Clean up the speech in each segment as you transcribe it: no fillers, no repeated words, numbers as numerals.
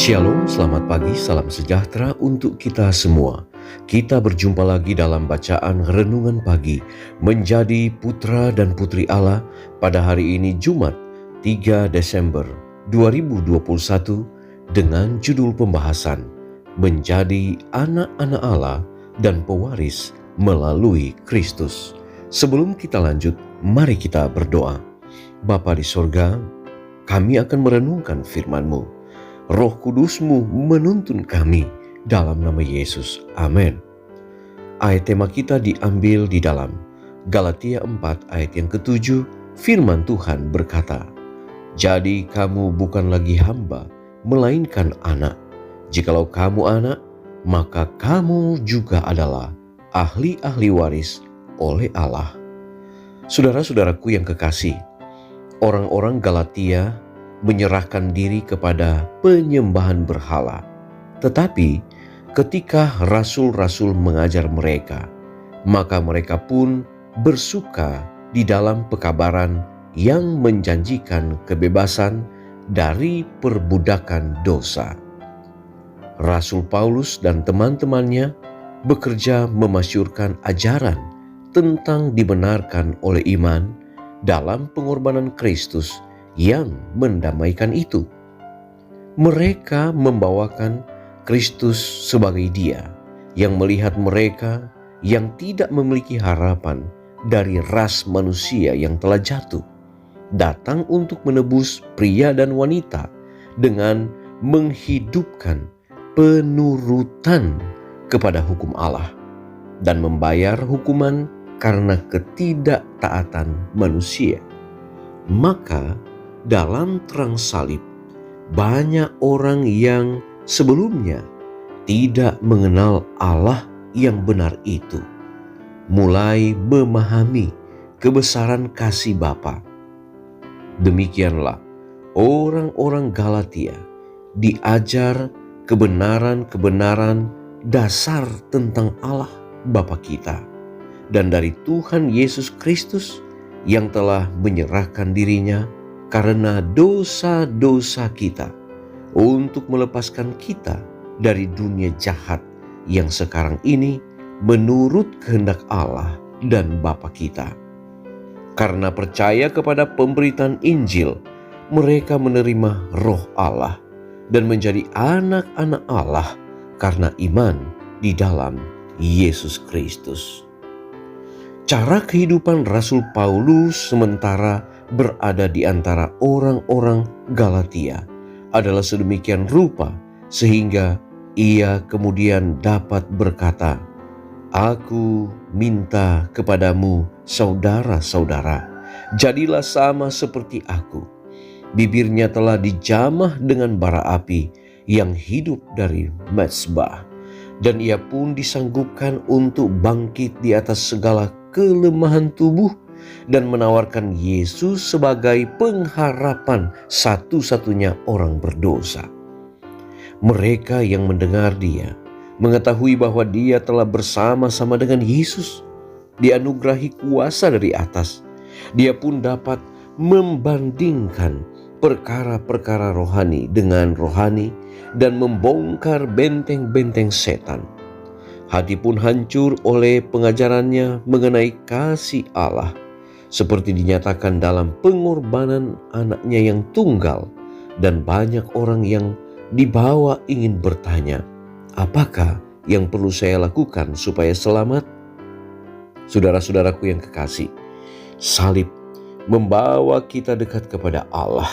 Shalom, selamat pagi, salam sejahtera untuk kita semua. Kita berjumpa lagi dalam bacaan renungan pagi menjadi putra dan putri Allah pada hari ini Jumat 3 Desember 2021 dengan judul pembahasan Menjadi anak-anak Allah dan pewaris melalui Kristus. Sebelum kita lanjut, mari kita berdoa. Bapa di sorga, kami akan merenungkan firman-Mu. Roh Kudus-Mu menuntun kami dalam nama Yesus. Amin. Ayat tema kita diambil di dalam Galatia 4 ayat yang ke-7. Firman Tuhan berkata, "Jadi kamu bukan lagi hamba, melainkan anak. Jikalau kamu anak, maka kamu juga adalah ahli-ahli waris oleh Allah." Saudara-saudaraku yang kekasih, orang-orang Galatia menyerahkan diri kepada penyembahan berhala. Tetapi ketika rasul-rasul mengajar mereka, maka mereka pun bersuka di dalam pekabaran yang menjanjikan kebebasan dari perbudakan dosa. Rasul Paulus dan teman-temannya bekerja memasyurkan ajaran tentang dibenarkan oleh iman dalam pengorbanan Kristus yang mendamaikan itu. Mereka membawakan Kristus sebagai Dia yang melihat mereka yang tidak memiliki harapan dari ras manusia yang telah jatuh, datang untuk menebus pria dan wanita dengan menghidupkan penurutan kepada hukum Allah dan membayar hukuman karena ketidaktaatan manusia. Maka dalam terang salib, banyak orang yang sebelumnya tidak mengenal Allah yang benar itu, mulai memahami kebesaran kasih Bapa. Demikianlah orang-orang Galatia diajar kebenaran-kebenaran dasar tentang Allah Bapa kita dan dari Tuhan Yesus Kristus yang telah menyerahkan dirinya karena dosa-dosa kita untuk melepaskan kita dari dunia jahat yang sekarang ini menurut kehendak Allah dan Bapa kita. Karena percaya kepada pemberitaan Injil, mereka menerima Roh Allah dan menjadi anak-anak Allah karena iman di dalam Yesus Kristus. Cara kehidupan Rasul Paulus sementara berada di antara orang-orang Galatia adalah sedemikian rupa sehingga ia kemudian dapat berkata, "Aku minta kepadamu, saudara-saudara, jadilah sama seperti aku." Bibirnya telah dijamah dengan bara api yang hidup dari mezbah, dan ia pun disanggupkan untuk bangkit di atas segala kelemahan tubuh dan menawarkan Yesus sebagai pengharapan satu-satunya orang berdosa. Mereka yang mendengar Dia mengetahui bahwa Dia telah bersama-sama dengan Yesus, dianugerahi kuasa dari atas. Dia pun dapat membandingkan perkara-perkara rohani dengan rohani dan membongkar benteng-benteng setan. Hati pun hancur oleh pengajarannya mengenai kasih Allah, seperti dinyatakan dalam pengorbanan anaknya yang tunggal, dan banyak orang yang dibawa ingin bertanya, "Apakah yang perlu saya lakukan supaya selamat?" Saudara-saudaraku yang kekasih, salib membawa kita dekat kepada Allah,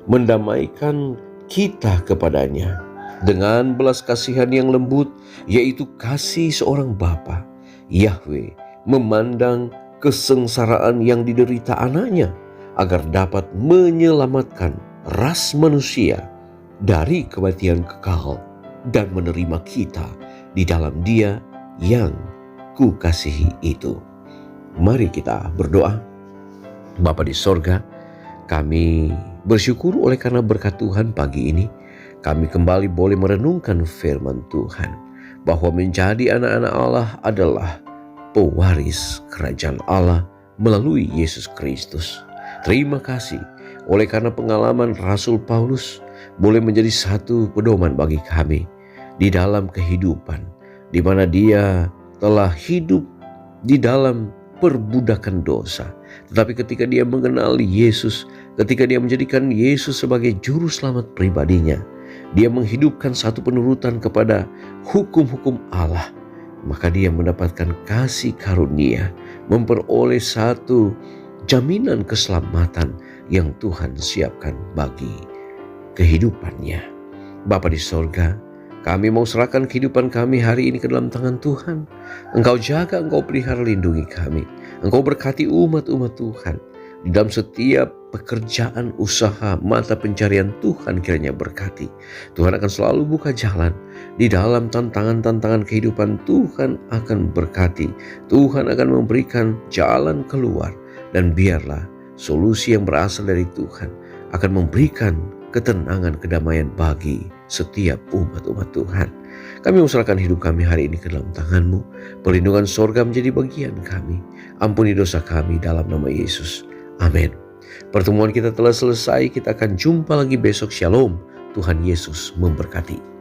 mendamaikan kita kepadanya dengan belas kasihan yang lembut, yaitu kasih seorang Bapa. Yahweh memandang kesengsaraan yang diderita anaknya agar dapat menyelamatkan ras manusia dari kematian kekal dan menerima kita di dalam Dia yang kukasihi itu. Mari kita berdoa. Bapa di sorga, kami bersyukur oleh karena berkat Tuhan pagi ini kami kembali boleh merenungkan firman Tuhan bahwa menjadi anak-anak Allah adalah pewaris kerajaan Allah melalui Yesus Kristus. Terima kasih oleh karena pengalaman Rasul Paulus boleh menjadi satu pedoman bagi kami di dalam kehidupan, di mana dia telah hidup di dalam perbudakan dosa. Tetapi ketika dia mengenali Yesus, ketika dia menjadikan Yesus sebagai juru selamat pribadinya, dia menghidupkan satu penurutan kepada hukum-hukum Allah, maka dia mendapatkan kasih karunia, memperoleh satu jaminan keselamatan yang Tuhan siapkan bagi kehidupannya. Bapa di sorga, kami mau serahkan kehidupan kami hari ini ke dalam tangan Tuhan. Engkau jaga, Engkau pelihara, lindungi kami. Engkau berkati umat-umat Tuhan. Di dalam setiap pekerjaan, usaha, mata pencarian Tuhan kiranya berkati. Tuhan akan selalu buka jalan. Di dalam tantangan-tantangan kehidupan Tuhan akan berkati. Tuhan akan memberikan jalan keluar. Dan biarlah solusi yang berasal dari Tuhan akan memberikan ketenangan, kedamaian bagi setiap umat-umat Tuhan. Kami menserahkan hidup kami hari ini ke dalam tangan-Mu. Perlindungan sorga menjadi bagian kami. Ampuni dosa kami dalam nama Yesus. Amin. Pertemuan kita telah selesai. Kita akan jumpa lagi besok. Shalom. Tuhan Yesus memberkati.